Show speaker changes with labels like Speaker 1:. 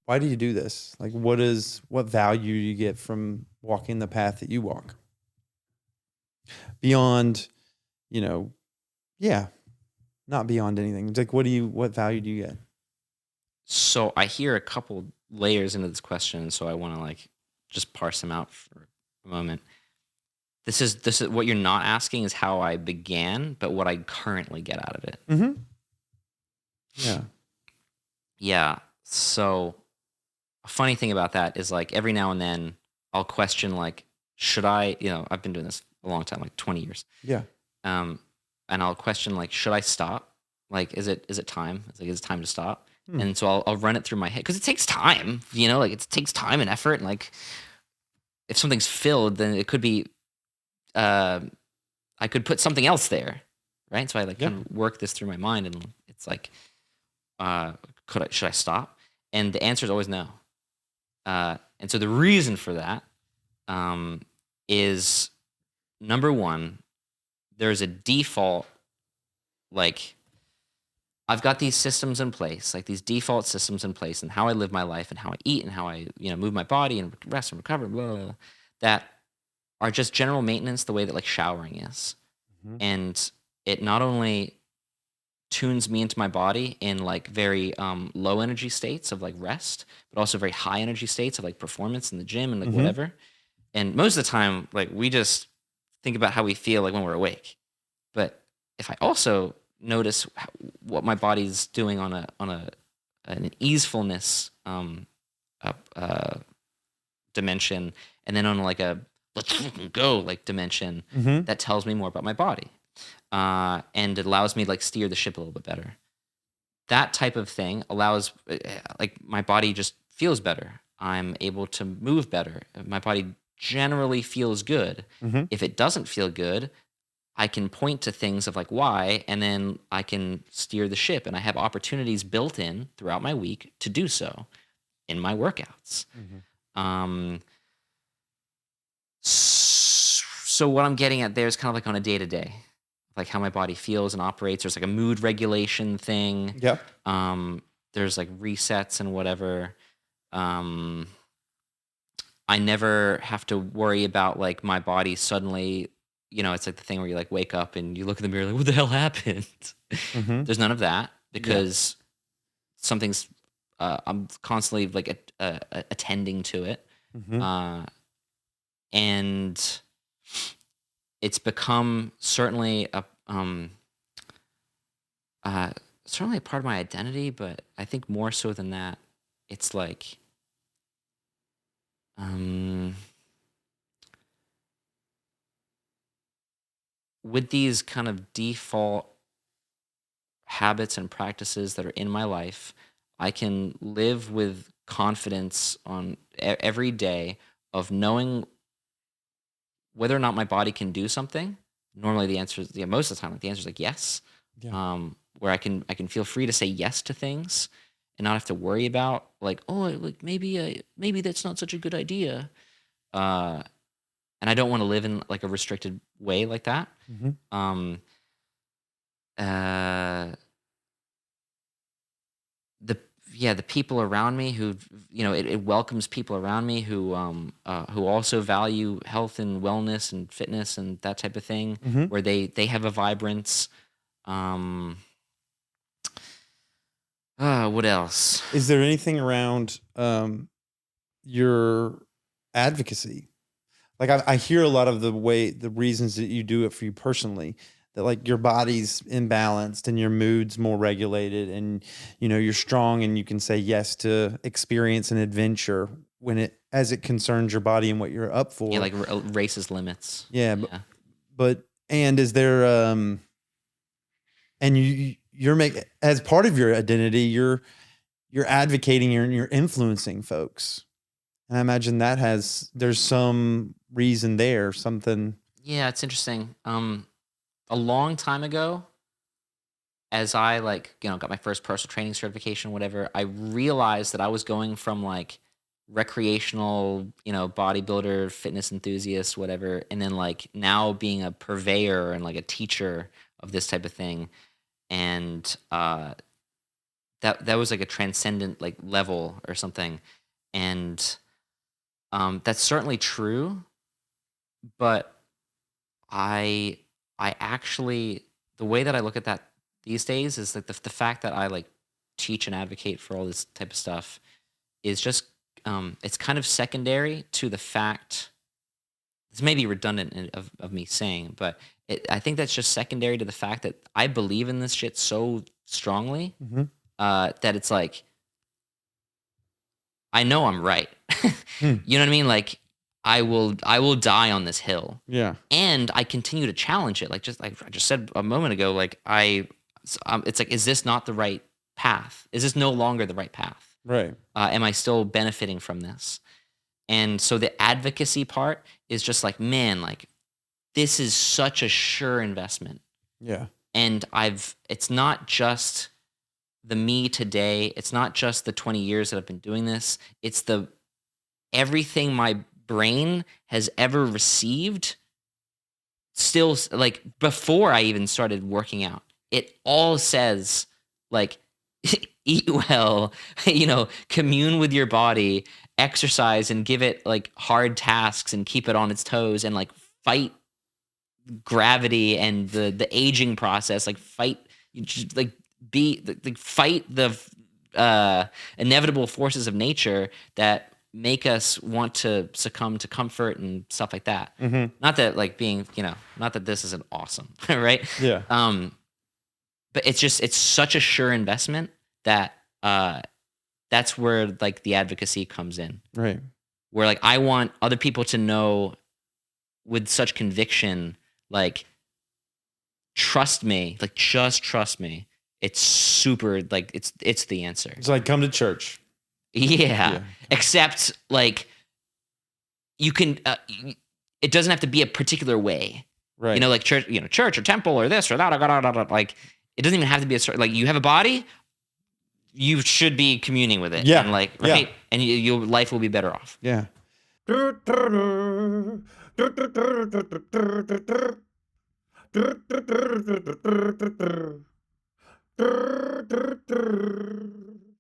Speaker 1: why do you do this? Like, what value do you get from walking the path that you walk beyond, you know, yeah, not beyond anything. It's like, what value do you get?
Speaker 2: So I hear a couple layers into this question, so I want to like just parse them out for a moment. This is what you're not asking is how I began, but what I currently get out of it.
Speaker 1: Mm-hmm. Yeah.
Speaker 2: Yeah. So a funny thing about that is like every now and then I'll question like, should I, I've been doing this a long time, like 20 years.
Speaker 1: Yeah.
Speaker 2: Um, and I'll question like, should I stop? Like, is it time? It's like, is it time to stop?
Speaker 1: Hmm.
Speaker 2: And so I'll run it through my head because it takes time, like it takes time and effort. And like, if something's filled, then it could be, I could put something else there, right? So I like kind of work this through my mind, and it's like, should I stop? And the answer is always no. And so the reason for that is number one, there's a default, like I've got these systems in place, like these default systems in place, and how I live my life, and how I eat, and how I move my body, and rest and recover, blah, blah, blah, that are just general maintenance, the way that like showering is, and it not only tunes me into my body in like very low energy states of like rest, but also very high energy states of like performance in the gym and like whatever. And most of the time, like we just think about how we feel like when we're awake. But if I also notice what my body's doing on an easefulness dimension, and then on like a let's go like dimension, that tells me more about my body. And it allows me to like steer the ship a little bit better. That type of thing allows like my body just feels better. I'm able to move better. My body generally feels good. If it doesn't feel good, I can point to things of like why, and then I can steer the ship, and I have opportunities built in throughout my week to do so in my workouts. So what I'm getting at there is kind of like on a day to day, like how my body feels and operates. There's like a mood regulation thing.
Speaker 1: Yep.
Speaker 2: There's like resets and whatever. I never have to worry about like my body suddenly, it's like the thing where you like wake up and you look in the mirror like, what the hell happened? There's none of that because something's, I'm constantly like attending to it. And it's become certainly certainly a part of my identity, but I think more so than that, it's like with these kind of default habits and practices that are in my life, I can live with confidence on every day of knowing whether or not my body can do something. Normally the answer is, most of the time, like the answer is like yes. Where I can feel free to say yes to things and not have to worry about like, oh, like maybe that's not such a good idea. And I don't want to live in like a restricted way like that. The people around me who, it welcomes people around me who also value health and wellness and fitness and that type of thing, where they have a vibrance. What else?
Speaker 1: Is there anything around your advocacy? Like I hear a lot of the reasons that you do it for you personally, that like your body's imbalanced and your mood's more regulated, and you're strong and you can say yes to experience and adventure as it concerns your body and what you're up for.
Speaker 2: Yeah, like races limits.
Speaker 1: Yeah, but and is there and you're making as part of your identity, you're advocating, you're influencing folks. And I imagine there's some reason there, something.
Speaker 2: Yeah, it's interesting. A long time ago, as I got my first personal training certification, whatever, I realized that I was going from like recreational, bodybuilder, fitness enthusiast, whatever, and then like now being a purveyor and like a teacher of this type of thing. And that was like a transcendent like level or something. And that's certainly true, but I I actually, the way that I look at that these days is like the fact that I like teach and advocate for all this type of stuff is just it's kind of secondary to the fact. This may be redundant of me saying, but I think that's just secondary to the fact that I believe in this shit so strongly
Speaker 1: Mm-hmm.
Speaker 2: that it's like I know I'm right.
Speaker 1: Hmm.
Speaker 2: You know what I mean? Like I will die on this hill,
Speaker 1: Yeah.
Speaker 2: and I continue to challenge it. Like I just said a moment ago, like it's like, is this not the right path? Is this no longer the right path?
Speaker 1: Right.
Speaker 2: Am I still benefiting from this? And so the advocacy part is just like, man, like this is such a sure investment.
Speaker 1: Yeah.
Speaker 2: And it's not just the me today. It's not just the 20 years that I've been doing this. It's everything my brain has ever received still, like before I even started working out. It all says like eat well, commune with your body, exercise and give it like hard tasks and keep it on its toes and like fight gravity and the aging process, like fight you just, like fight the inevitable forces of nature that make us want to succumb to comfort and stuff like that.
Speaker 1: Mm-hmm.
Speaker 2: Not that like not that this isn't awesome, right?
Speaker 1: Yeah.
Speaker 2: But it's such a sure investment that that's where like the advocacy comes in,
Speaker 1: Right.
Speaker 2: where like I want other people to know with such conviction, like trust me, like just trust me. It's super, like it's the answer.
Speaker 1: It's like come to church.
Speaker 2: Yeah.
Speaker 1: Yeah.
Speaker 2: Except like you can it doesn't have to be a particular way.
Speaker 1: Right.
Speaker 2: Like church or temple or this or that, like it doesn't even have to be a certain, like you have a body, you should be communing with it.
Speaker 1: Yeah.
Speaker 2: And like,
Speaker 1: Yeah.
Speaker 2: right. And your life will be better off.
Speaker 1: Yeah.